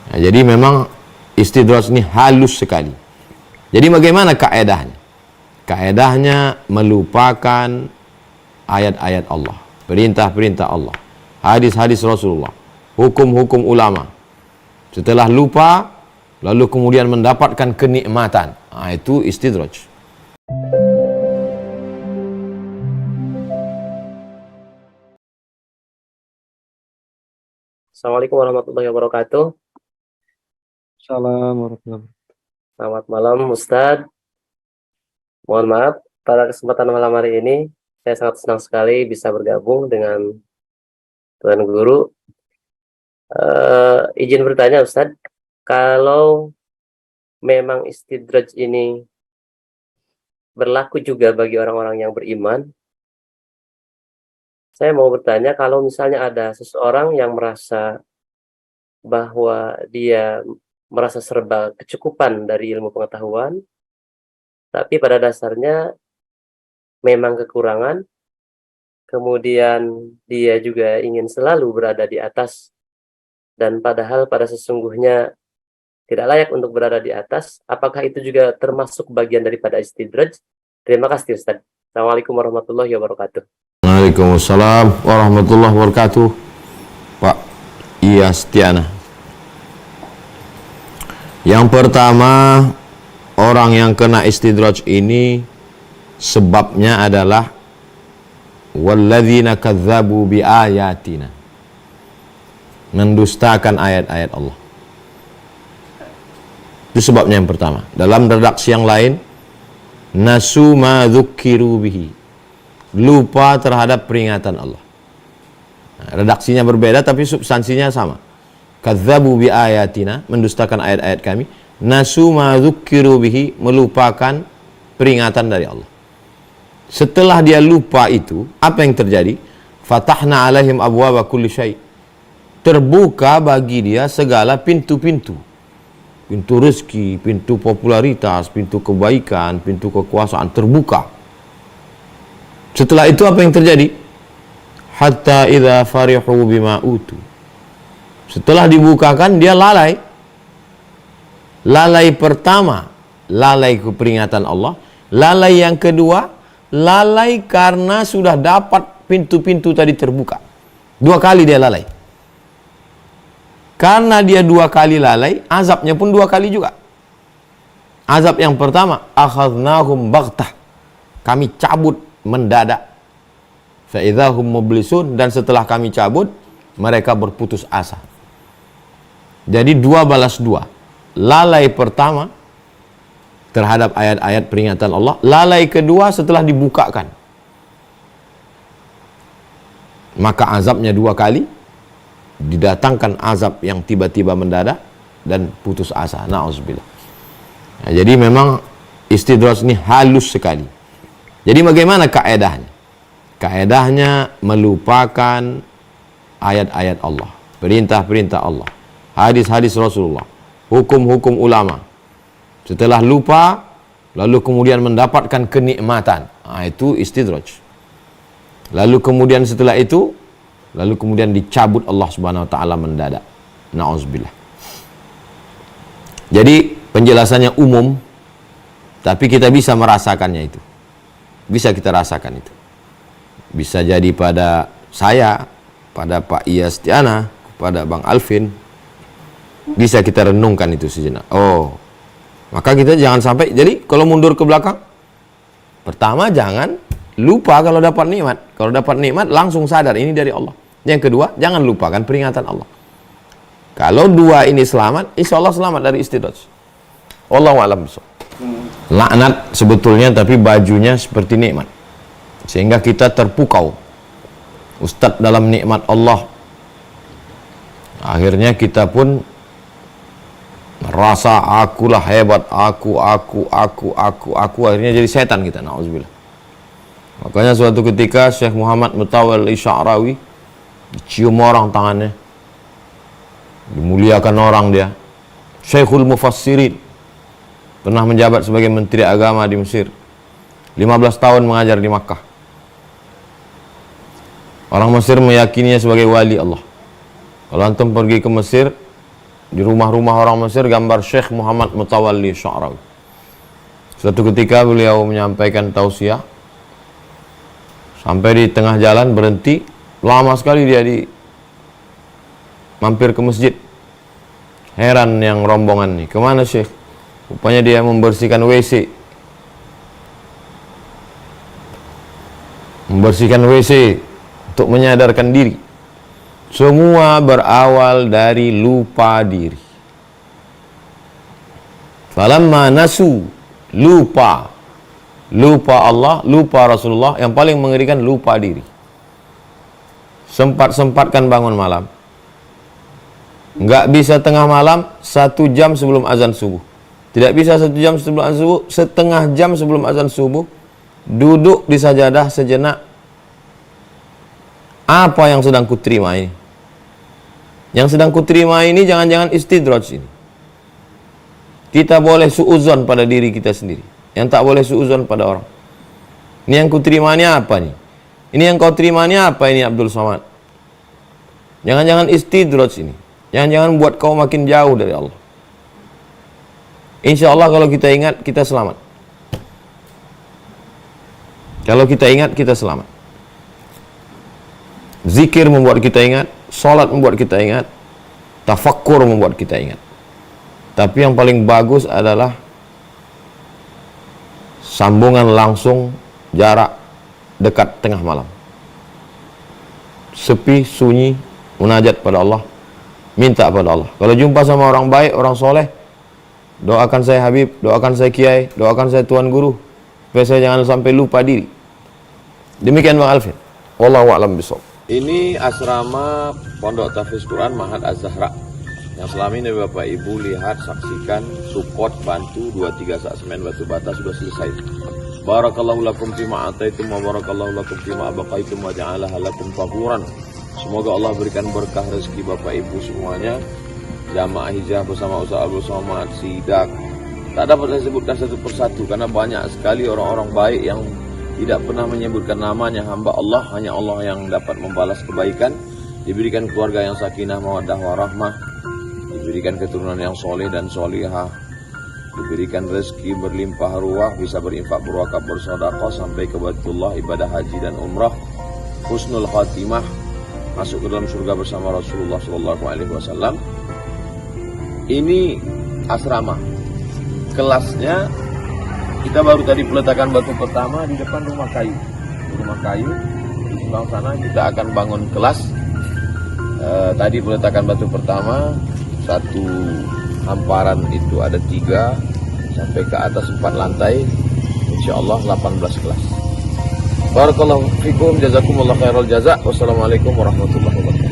Nah, jadi memang istidraj ini halus sekali. Jadi bagaimana kaedahnya? Kaedahnya melupakan ayat-ayat Allah, perintah-perintah Allah, hadis-hadis Rasulullah, hukum-hukum ulama. Setelah lupa, lalu kemudian mendapatkan kenikmatan. Nah, itu istidraj. Assalamualaikum warahmatullahi wabarakatuh. Assalamualaikum warahmatullahi wabarakatuh. Selamat malam Ustadz. Mohon maaf, pada kesempatan malam hari ini saya sangat senang sekali bisa bergabung dengan Tuan Guru. Izin bertanya Ustadz, kalau memang istidraj ini berlaku juga bagi orang-orang yang beriman, saya mau bertanya, kalau misalnya ada seseorang yang merasa bahwa dia merasa serba kecukupan dari ilmu pengetahuan, tapi pada dasarnya memang kekurangan, kemudian dia juga ingin selalu berada di atas, dan padahal pada sesungguhnya tidak layak untuk berada di atas, apakah itu juga termasuk bagian daripada istidraj? Terima kasih Ustaz. Assalamualaikum warahmatullahi wabarakatuh. Waalaikumsalam warahmatullahi wabarakatuh. Pak Iastiana. Yang pertama, orang yang kena istidraj ini sebabnya adalah walladzina kadzdzabu biayatina, mendustakan ayat-ayat Allah. Itu sebabnya yang pertama. Dalam redaksi yang lain, nasu ma dzukkiru bihi, lupa terhadap peringatan Allah. Nah, redaksinya berbeda tapi substansinya sama. Kadzdzabu bi ayatina, mendustakan ayat-ayat kami. Nasu ma dzukkiru bihi, melupakan peringatan dari Allah. Setelah dia lupa itu, apa yang terjadi? Fatahna alaihim abwaaba kulli syai', terbuka bagi dia segala pintu-pintu. Pintu rezeki, pintu popularitas, pintu kebaikan, pintu kekuasaan terbuka. Setelah itu apa yang terjadi? Hatta idza farihu bima utu, setelah dibukakan dia lalai. Lalai pertama, lalai ke peringatan Allah. Lalai yang kedua, lalai karena sudah dapat pintu-pintu tadi terbuka. Dua kali dia lalai. Karena dia dua kali lalai, azabnya pun dua kali juga. Azab yang pertama, akhadnahum baghtah, kami cabut mendadak. Fa idzahum mublisun, dan setelah kami cabut, mereka berputus asa. Jadi dua balas dua. Lalai pertama terhadap ayat-ayat peringatan Allah, lalai kedua setelah dibukakan. Maka azabnya dua kali, didatangkan azab yang tiba-tiba mendadak dan putus asa. Na'udzubillah. Nah, jadi memang istidraj ini halus sekali. Jadi bagaimana kaedahnya? Kaedahnya melupakan ayat-ayat Allah, perintah-perintah Allah, hadis-hadis Rasulullah, hukum-hukum ulama. Setelah lupa, lalu kemudian mendapatkan kenikmatan. Nah, itu istidraj. Lalu kemudian setelah itu, lalu kemudian dicabut Allah Subhanahu wa taala mendadak. Na'udzubillah. Jadi penjelasannya umum, tapi kita bisa merasakannya itu. Bisa kita rasakan itu. Bisa jadi pada saya, pada Pak Iastiana, pada Bang Alvin. Bisa kita renungkan itu sejenak. Oh, maka kita jangan sampai, jadi kalau mundur ke belakang, pertama jangan lupa kalau dapat nikmat. Kalau dapat nikmat langsung sadar ini dari Allah. Yang kedua, jangan lupakan peringatan Allah. Kalau dua ini selamat, insya Allah selamat dari istidraj. Wallahu a'lam bishawab. Laknat sebetulnya, tapi bajunya seperti nikmat, sehingga kita terpukau. Ustadz dalam nikmat Allah, akhirnya kita pun merasa akulah hebat, aku, akhirnya jadi setan kita. Na'udzubillah. Makanya suatu ketika Syekh Muhammad Mutawal Isya'rawi dicium orang tangannya, dimuliakan orang dia. Syekhul Mufassirin, pernah menjabat sebagai Menteri Agama di Mesir, 15 tahun mengajar di Makkah. Orang Mesir meyakininya sebagai wali Allah. Kalau antum pergi ke Mesir, Di rumah-rumah orang Mesir gambar Syekh Muhammad Mutawalli Sya'rawi. Suatu ketika beliau menyampaikan tausiah, sampai di tengah jalan berhenti, lama sekali dia mampir ke masjid. Heran yang rombongan nih, kemana Syekh? Rupanya dia membersihkan WC. Membersihkan WC untuk menyadarkan diri. Semua berawal dari lupa diri. Falamma nasu, lupa Allah, lupa Rasulullah. Yang paling mengerikan lupa diri. Sempat-sempatkan bangun malam. Nggak bisa tengah malam, 1 jam sebelum azan subuh. Tidak bisa 1 jam sebelum azan subuh, setengah jam sebelum azan subuh. Duduk di sajadah sejenak. Apa yang sedang kuterima ini? Yang sedang kuterima ini jangan-jangan istidraj ini. Kita boleh suuzon pada diri kita sendiri. Yang tak boleh suuzon pada orang. Ini yang kuterima ini apa nih? Ini yang kau terima ini apa ini Abdul Somad? Jangan-jangan istidraj ini. Jangan-jangan buat kau makin jauh dari Allah. Insya Allah kalau kita ingat, kita selamat. Kalau kita ingat, kita selamat. Zikir membuat kita ingat, salat membuat kita ingat, tafakkur membuat kita ingat. Tapi yang paling bagus adalah sambungan langsung jarak dekat tengah malam. Sepi, sunyi, munajat pada Allah, minta pada Allah. Kalau jumpa sama orang baik, orang soleh, doakan saya Habib, doakan saya Kiai, doakan saya Tuan Guru, supaya saya jangan sampai lupa diri. Demikian Bang Alvin. Wallahu a'lam bishawab. Ini asrama Pondok Tahfiz Quran Mahat Az-Zahra. Yang selama ini Bapak Ibu lihat, saksikan, support, bantu 2-3 sak semen batu bata sudah selesai. Barakallahu lakum fima ataitum wa barakallahu lakum fima abaqaitum wa ja'alaha lakum tahuran. Semoga Allah berikan berkah rezeki Bapak Ibu semuanya. Jamaah hijrah bersama Ustaz Abdul Somad, Sidak. Tak dapat saya sebutkan satu persatu karena banyak sekali orang-orang baik yang tidak pernah menyebutkan namanya, hamba Allah, hanya Allah yang dapat membalas kebaikan. Diberikan keluarga yang sakinah, mawaddah, warahmah, diberikan keturunan yang soleh dan solihah, diberikan rezeki berlimpah ruah, bisa berinfak, berwakaf, bersedekah sampai ke Baitullah, ibadah haji dan umrah, husnul khatimah, masuk ke dalam surga bersama Rasulullah SAW. Ini asrama. Kelasnya kita baru tadi peletakan batu pertama di depan rumah kayu. Di rumah kayu di sebelah sana kita akan bangun kelas. Tadi peletakan batu pertama, satu hamparan itu ada 3 sampai ke atas 4 lantai. Insyaallah 18 kelas. Barakallahu fikum, jazakumullah khairal jazak. Wassalamualaikum warahmatullahi wabarakatuh.